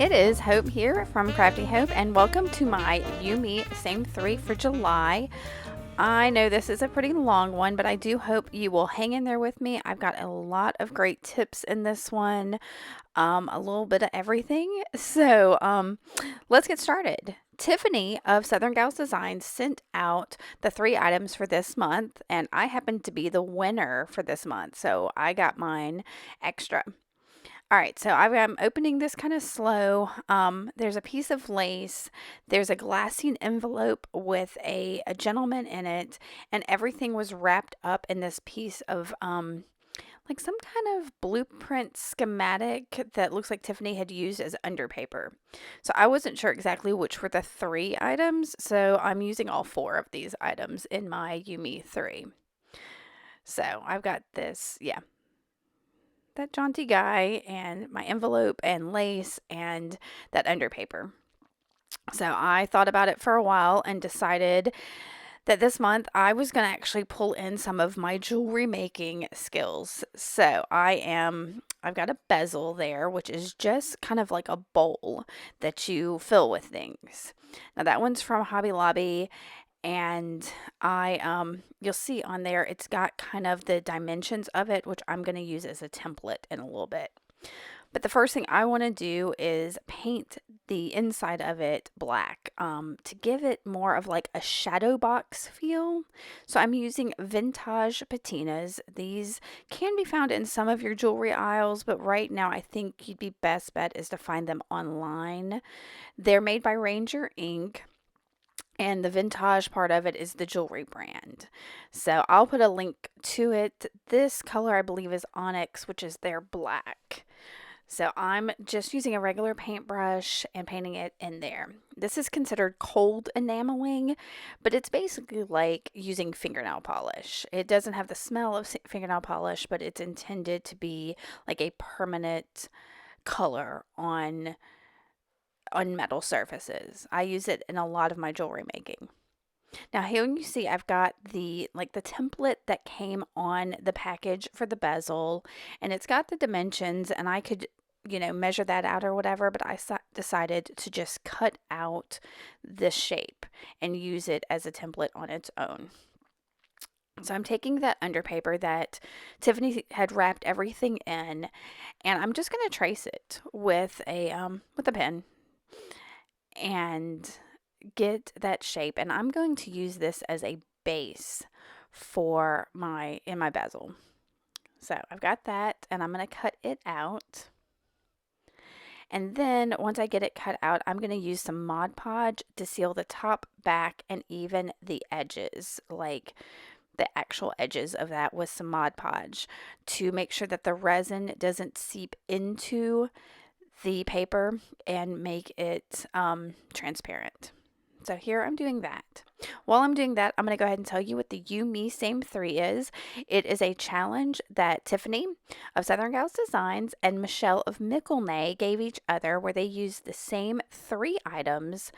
it is Hope here from Crafty Hope, and welcome to my You Me Same 3 for July. I know this is a pretty long one, but I do hope you will hang in there with me. I've got a lot of great tips in this one, a little bit of everything. So let's get started. Tiffany of Southern Gals Designs sent out the 3 items for this month, and I happened to be the winner for this month, so I got mine extra. All right, so I'm opening this kind of slow. There's a piece of lace, there's a glassine envelope with a gentleman in it, and everything was wrapped up in this piece of like some kind of blueprint schematic that looks like Tiffany had used as underpaper. So I wasn't sure exactly which were the 3 items, so I'm using all 4 of these items in my Yumi 3. So I've got this, yeah, that jaunty guy and my envelope and lace and that underpaper. So I thought about it for a while and decided that this month I was going to actually pull in some of my jewelry making skills. I've got a bezel there, which is just kind of like a bowl that you fill with things. Now that one's from Hobby Lobby, and you'll see on there it's got kind of the dimensions of it, which I'm going to use as a template in a little bit. But the first thing I want to do is paint the inside of it black, to give it more of like a shadow box feel. So I'm using vintage patinas. These can be found in some of your jewelry aisles, but right now I think you'd be best bet is to find them online. They're made by Ranger Ink, and the vintage part of it is the jewelry brand. So I'll put a link to it. This color I believe is onyx, which is their black. So I'm just using a regular paintbrush and painting it in there. This is considered cold enameling, but it's basically like using fingernail polish. It doesn't have the smell of fingernail polish, but it's intended to be like a permanent color on metal surfaces. I use it in a lot of my jewelry making. Now here you see I've got the template that came on the package for the bezel, and it's got the dimensions, and I could measure that out or whatever, but I decided to just cut out this shape and use it as a template on its own. So I'm taking that underpaper that Tiffany had wrapped everything in, and I'm just going to trace it with a pen and get that shape, and I'm going to use this as a base for my bezel. So I've got that, and I'm going to cut it out. And then once I get it cut out, I'm going to use some Mod Podge to seal the top, back, and even the edges, like the actual edges of that with some Mod Podge, to make sure that the resin doesn't seep into the paper and make it transparent. So here I'm doing that. While I'm doing that, I'm going to go ahead and tell you what the You Me Same 3 is. It is a challenge that Tiffany of Southern Gals Designs and Michelle of Michelnay gave each other, where they used the same 3 items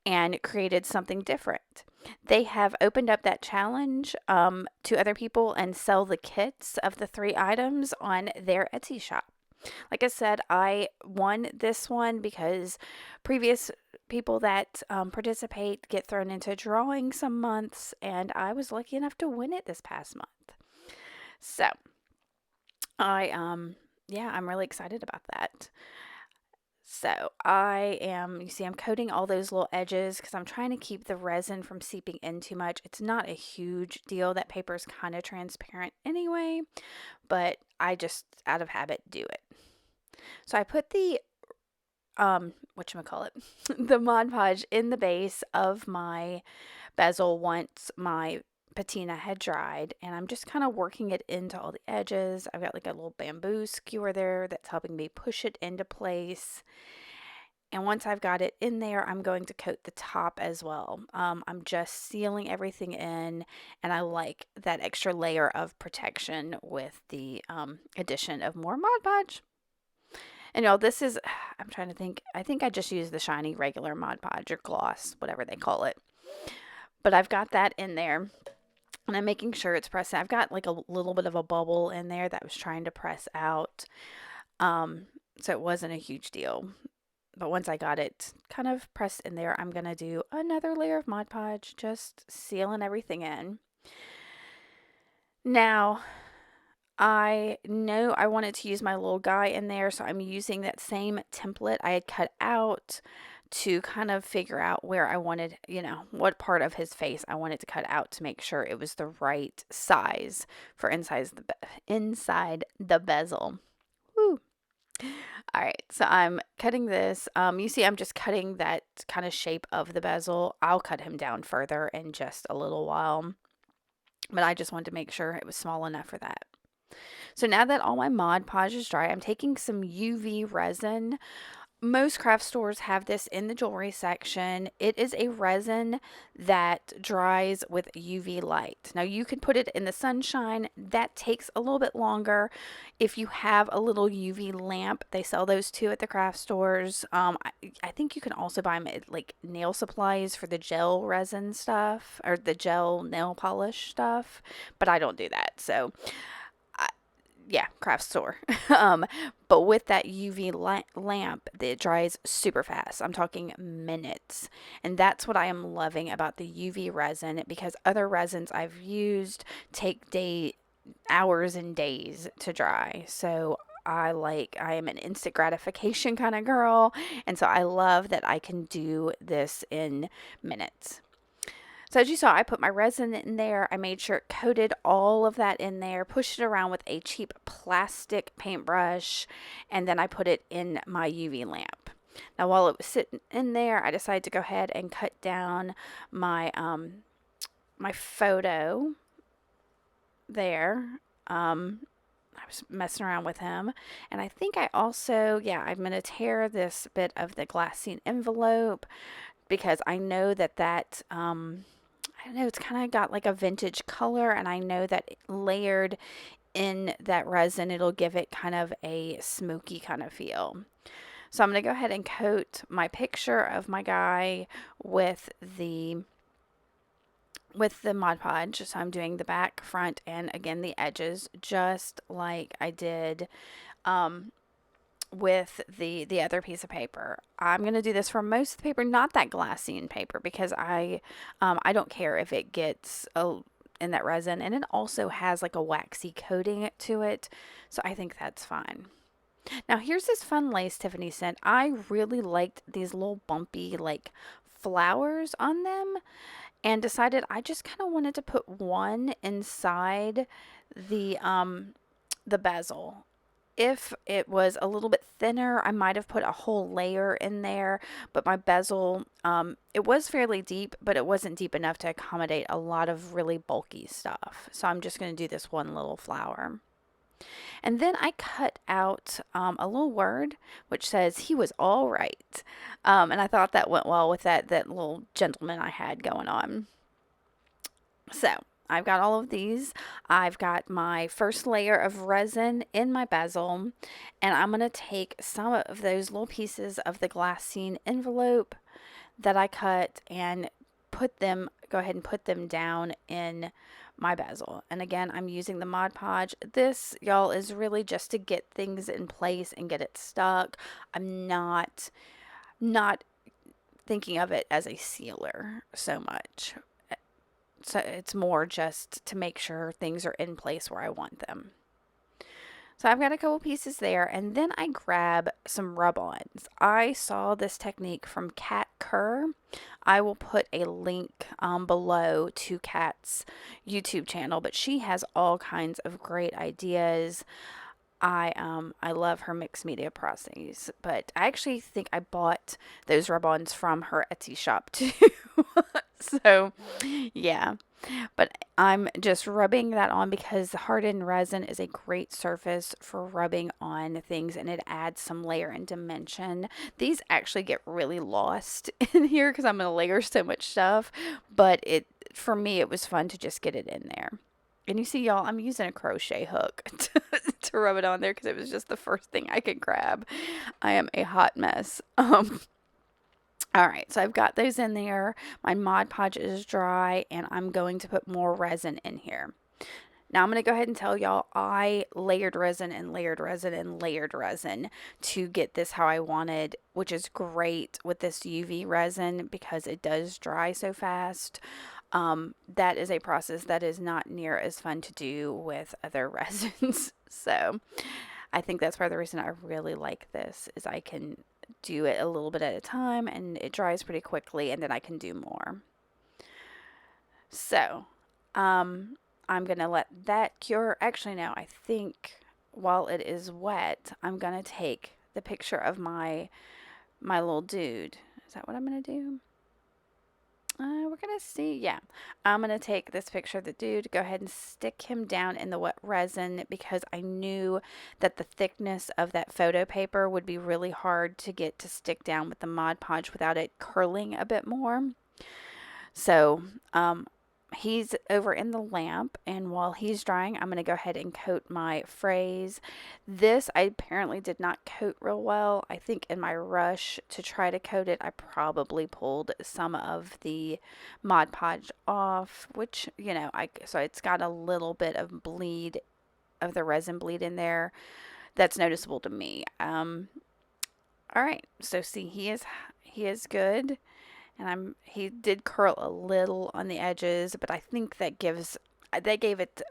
and created something different. They have opened up that challenge to other people and sell the kits of the 3 items on their Etsy shop. Like I said, I won this one because previous people that participate get thrown into drawing some months, and I was lucky enough to win it this past month. So I'm really excited about that. So you see I'm coating all those little edges because I'm trying to keep the resin from seeping in too much. It's not a huge deal. That paper is kind of transparent anyway, but I just out of habit do it. So I put the whatchamacallit, the Mod Podge in the base of my bezel once my patina had dried, and I'm just kind of working it into all the edges. I've got like a little bamboo skewer there that's helping me push it into place. And once I've got it in there, I'm going to coat the top as well. I'm just sealing everything in, and I like that extra layer of protection with the addition of more Mod Podge. And this is, I'm trying to think, I think I just used the shiny regular Mod Podge or gloss, whatever they call it. But I've got that in there, and I'm making sure it's pressed. I've got like a little bit of a bubble in there that I was trying to press out. So it wasn't a huge deal. But once I got it kind of pressed in there, I'm going to do another layer of Mod Podge, just sealing everything in. Now, I know I wanted to use my little guy in there, so I'm using that same template I had cut out to kind of figure out where I wanted, what part of his face I wanted to cut out to make sure it was the right size for inside the bezel. Woo. All right, so I'm cutting this. You see, I'm just cutting that kind of shape of the bezel. I'll cut him down further in just a little while, but I just wanted to make sure it was small enough for that. So now that all my Mod Podge is dry, I'm taking some UV resin. Most craft stores have this in the jewelry section. It is a resin that dries with UV light. Now you can put it in the sunshine. That takes a little bit longer. If you have a little UV lamp, they sell those too at the craft stores. I think you can also buy them at like nail supplies for the gel resin stuff or the gel nail polish stuff, but I don't do that. So yeah, craft store. But with that UV lamp, it dries super fast. I'm talking minutes. And that's what I am loving about the UV resin, because other resins I've used take hours and days to dry. So I am an instant gratification kind of girl. And so I love that I can do this in minutes. So as you saw, I put my resin in there. I made sure it coated all of that in there, pushed it around with a cheap plastic paintbrush, and then I put it in my UV lamp. Now while it was sitting in there, I decided to go ahead and cut down my my photo there. I was messing around with him, and I think I also, I'm going to tear this bit of the glassine envelope because I know that I don't know, it's kind of got like a vintage color, and I know that layered in that resin, it'll give it kind of a smoky kind of feel. So I'm going to go ahead and coat my picture of my guy with the Mod Podge. So I'm doing the back, front, and again the edges, just like I did with the other piece of paper. I'm going to do this for most of the paper, not that glassine paper, because I don't care if it gets in that resin, and it also has like a waxy coating to it, so I think that's fine. Now here's this fun lace Tiffany sent. I really liked these little bumpy like flowers on them, and decided I just kind of wanted to put one inside the bezel. If it was a little bit thinner, I might have put a whole layer in there, but my bezel, it was fairly deep, but it wasn't deep enough to accommodate a lot of really bulky stuff. So I'm just going to do this one little flower. And then I cut out a little word which says he was all right. And I thought that went well with that little gentleman I had going on. So I've got all of these. I've got my first layer of resin in my bezel, and I'm going to take some of those little pieces of the glassine envelope that I cut and go ahead and put them down in my bezel. And again, I'm using the Mod Podge. This, y'all, is really just to get things in place and get it stuck. I'm not thinking of it as a sealer so much. So it's more just to make sure things are in place where I want them. So I've got a couple pieces there, and then I grab some rub-ons. I saw this technique from Kat Kerr. I will put a link below to Kat's YouTube channel, but she has all kinds of great ideas. I love her mixed media processes, but I actually think I bought those rub-ons from her Etsy shop too. So yeah, but I'm just rubbing that on because the hardened resin is a great surface for rubbing on things, and it adds some layer and dimension. These actually get really lost in here because I'm going to layer so much stuff, but for me it was fun to just get it in there. And you see, y'all, I'm using a crochet hook to rub it on there because it was just the first thing I could grab. I am a hot mess. All right, so I've got those in there. My Mod Podge is dry, and I'm going to put more resin in here. Now I'm going to go ahead and tell y'all I layered resin and layered resin and layered resin to get this how I wanted, which is great with this UV resin because it does dry so fast. That is a process that is not near as fun to do with other resins. So I think that's part of the reason I really like this is I can do it a little bit at a time and it dries pretty quickly and then I can do more. So, I'm going to let that cure. Actually, no, I think while it is wet, I'm going to take the picture of my little dude. Is that what I'm going to do? We're going to see. Yeah. I'm going to take this picture of the dude, go ahead and stick him down in the wet resin because I knew that the thickness of that photo paper would be really hard to get to stick down with the Mod Podge without it curling a bit more. So, he's over in the lamp, and while he's drying, I'm going to go ahead and coat my phrase. This I apparently did not coat real well. I think in my rush to try to coat it, I probably pulled some of the Mod Podge off, which, so it's got a little bit of bleed of the resin bleed in there. That's noticeable to me. All right, so see, he is good. And he did curl a little on the edges, but I think that gave it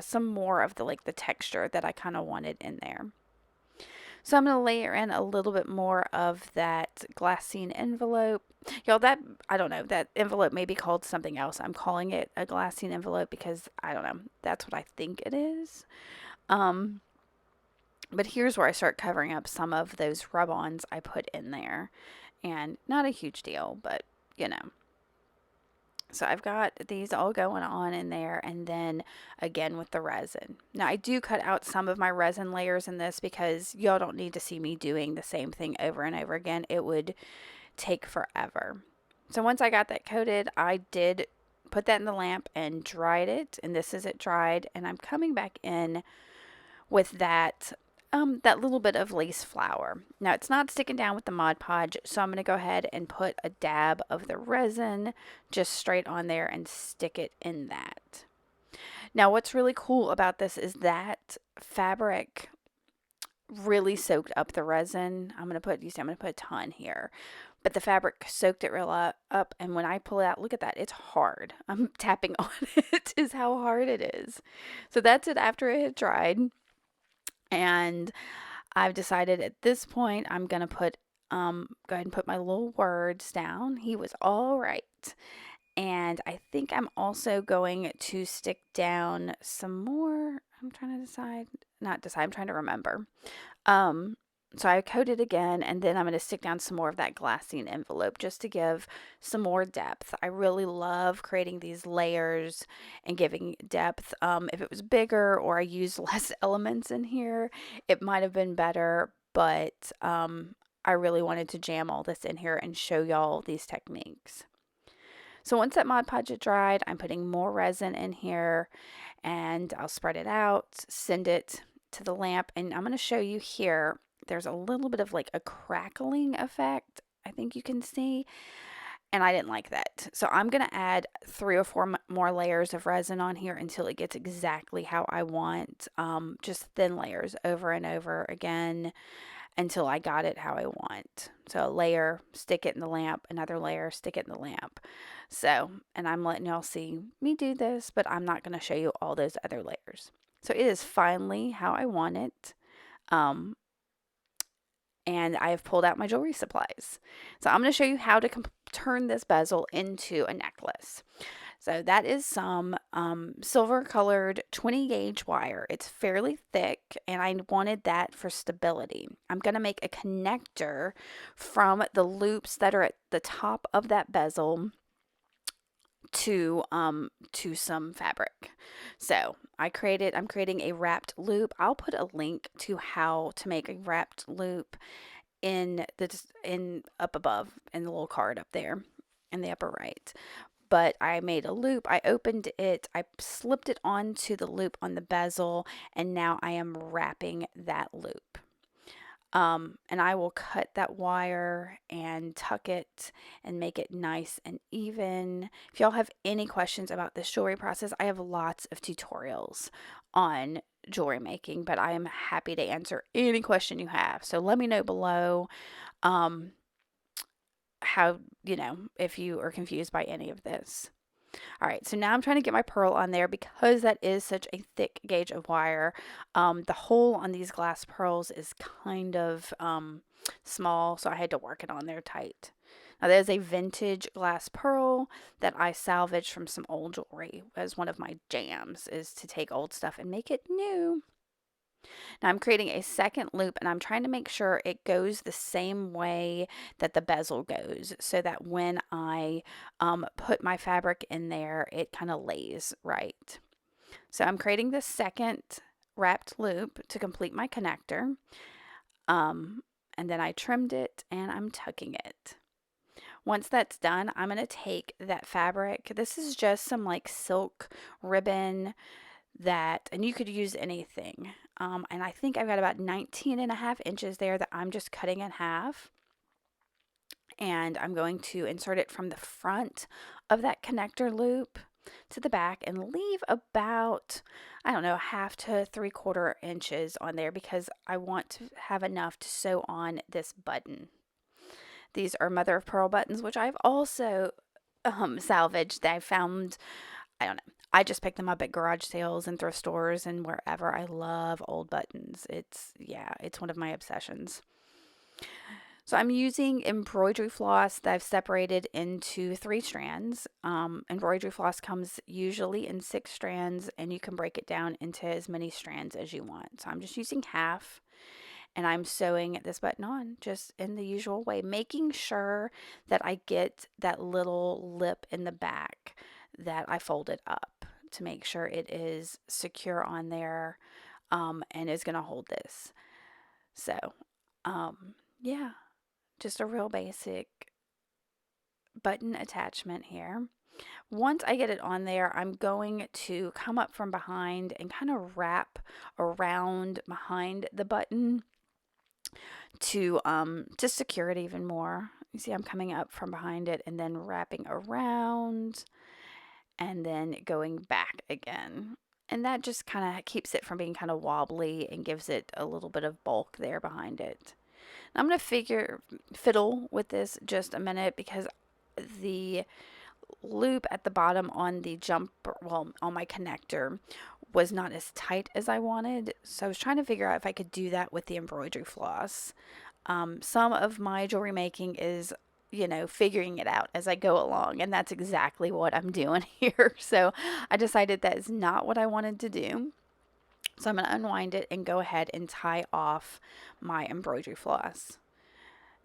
some more of the texture that I kind of wanted in there. So I'm going to layer in a little bit more of that glassine envelope. Y'all, that, I don't know, that envelope may be called something else. I'm calling it a glassine envelope because, I don't know, that's what I think it is. But here's where I start covering up some of those rub-ons I put in there. And not a huge deal, but you know. So I've got these all going on in there, and then again with the resin. Now I do cut out some of my resin layers in this because y'all don't need to see me doing the same thing over and over again. It would take forever. So once I got that coated, I did put that in the lamp and dried it, and this is it dried, and I'm coming back in with that little bit of lace flower. Now it's not sticking down with the Mod Podge, so I'm going to go ahead and put a dab of the resin just straight on there and stick it in that. Now what's really cool about this is that fabric really soaked up the resin. I'm going to put a ton here. But the fabric soaked it real up, and when I pull it out, look at that. It's hard. I'm tapping on it is how hard it is. So that's it after it had dried. And I've decided at this point I'm gonna go ahead and put my little words down. He was all right. And I think I'm also going to stick down some more. I'm trying to decide, not decide, I'm trying to remember. So I coated again, and then I'm going to stick down some more of that glassine envelope just to give some more depth. I really love creating these layers and giving depth. If it was bigger or I used less elements in here, it might have been better, but I really wanted to jam all this in here and show y'all these techniques. So once that Mod Podge dried, I'm putting more resin in here, and I'll spread it out, send it to the lamp, and I'm going to show you here. There's a little bit of a crackling effect, I think you can see, and I didn't like that. So I'm going to add 3 or 4 more layers of resin on here until it gets exactly how I want, just thin layers over and over again until I got it how I want. So a layer, stick it in the lamp, another layer, stick it in the lamp. So, and I'm letting y'all see me do this, but I'm not going to show you all those other layers. So it is finally how I want it. And I have pulled out my jewelry supplies. So I'm going to show you how to turn this bezel into a necklace. So that is some silver colored 20 gauge wire. It's fairly thick, and I wanted that for stability. I'm going to make a connector from the loops that are at the top of that bezel to some fabric. So I'm creating a wrapped loop. I'll put a link to how to make a wrapped loop in up above in the little card up there in the upper right. But I made a loop, I opened it, I slipped it onto the loop on the bezel, and now I am wrapping that loop. And I will cut that wire and tuck it and make it nice and even. If y'all have any questions about this jewelry process, I have lots of tutorials on jewelry making, but I am happy to answer any question you have. So let me know below um, how, if you are confused by any of this. All right, so now I'm trying to get my pearl on there because that is such a thick gauge of wire. The hole on these glass pearls is kind of small, so I had to work it on there tight. Now, there's a vintage glass pearl that I salvaged from some old jewelry as one of my jams, is to take old stuff and make it new. Now I'm creating a second loop and I'm trying to make sure it goes the same way that the bezel goes so that when I put my fabric in there, it kind of lays right. So I'm creating the second wrapped loop to complete my connector. And then I trimmed it and I'm tucking it. Once that's done, I'm going to take that fabric. This is just some like silk ribbon that, and you could use anything. And I think I've got about 19.5 inches there that I'm just cutting in half. And I'm going to insert it from the front of that connector loop to the back and leave about, I don't know, 1/2 to 3/4 inches on there because I want to have enough to sew on this button. These are mother of pearl buttons, which I've also salvaged. I found, I don't know. I just pick them up at garage sales and thrift stores and wherever. I love old buttons. It's one of my obsessions. So I'm using embroidery floss that I've separated into 3 strands. Embroidery floss comes usually in 6 strands, and you can break it down into as many strands as you want. So I'm just using half, and I'm sewing this button on just in the usual way, making sure that I get that little lip in the back that I folded up to make sure it is secure on there and is going to hold this. So, yeah, just a real basic button attachment here. Once I get it on there, I'm going to come up from behind and kind of wrap around behind the button to secure it even more. You see, I'm coming up from behind it and then wrapping around and then going back again. And that just kind of keeps it from being kind of wobbly and gives it a little bit of bulk there behind it. Now I'm going to fiddle with this just a minute because the loop at the bottom on the jumper, well, on my connector, was not as tight as I wanted. So I was trying to figure out if I could do that with the embroidery floss. Some of my jewelry making is, figuring it out as I go along, and that's exactly what I'm doing here. So I decided that is not what I wanted to do. So I'm going to unwind it and go ahead and tie off my embroidery floss.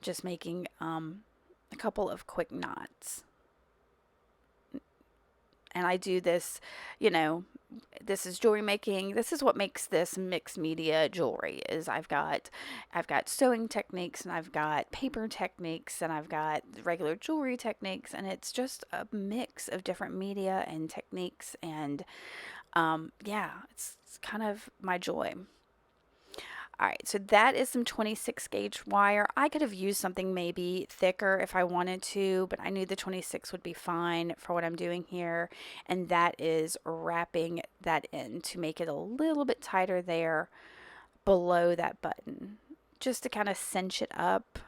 Just making a couple of quick knots. And I do this, this is jewelry making. This is what makes this mixed media jewelry is I've got sewing techniques and I've got paper techniques and I've got regular jewelry techniques, and it's just a mix of different media and techniques, and it's kind of my joy. All right, so that is some 26 gauge wire. I could have used something maybe thicker if I wanted to, but I knew the 26 would be fine for what I'm doing here. And that is wrapping that in to make it a little bit tighter there below that button, just to kind of cinch it up.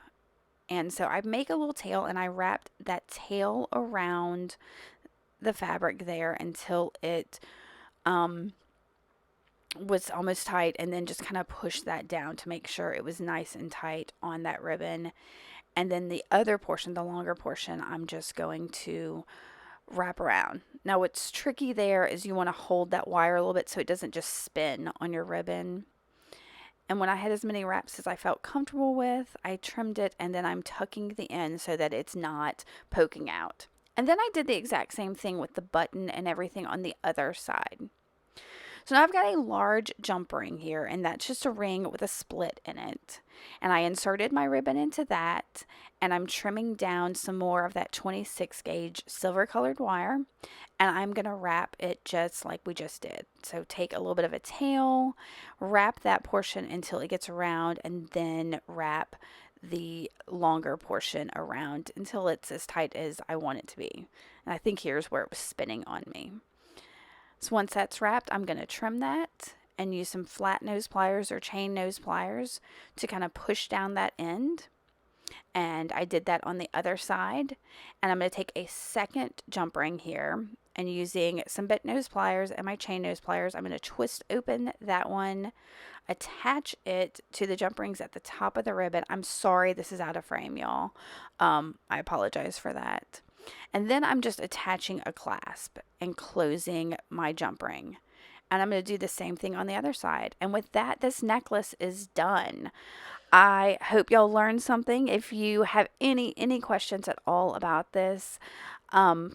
And so I make a little tail and I wrapped that tail around the fabric there until it was almost tight, and then just kind of push that down to make sure it was nice and tight on that ribbon. And then the other portion, the longer portion, I'm just going to wrap around. Now what's tricky there is you want to hold that wire a little bit so it doesn't just spin on your ribbon. And when I had as many wraps as I felt comfortable with, I trimmed it, and then I'm tucking the end so that it's not poking out. And then I did the exact same thing with the button and everything on the other side. So now I've got a large jump ring here, and that's just a ring with a split in it. And I inserted my ribbon into that, and I'm trimming down some more of that 26 gauge silver colored wire, and I'm going to wrap it just like we just did. So take a little bit of a tail, wrap that portion until it gets around, and then wrap the longer portion around until it's as tight as I want it to be. And I think here's where it was spinning on me. So once that's wrapped, I'm going to trim that and use some flat nose pliers or chain nose pliers to kind of push down that end. And I did that on the other side. And I'm going to take a second jump ring here, and using some bent nose pliers and my chain nose pliers, I'm going to twist open that one, attach it to the jump rings at the top of the ribbon. I'm sorry this is out of frame, y'all. I apologize for that. And then I'm just attaching a clasp and closing my jump ring. And I'm going to do the same thing on the other side. And with that, this necklace is done. I hope y'all learned something. If you have any questions at all about this,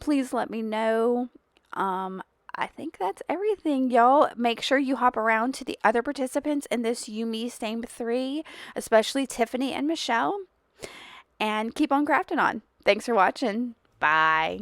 please let me know. I think that's everything, y'all. Make sure you hop around to the other participants in this You Me Same 3, especially Tiffany and Michelle, and keep on crafting on. Thanks for watching. Bye.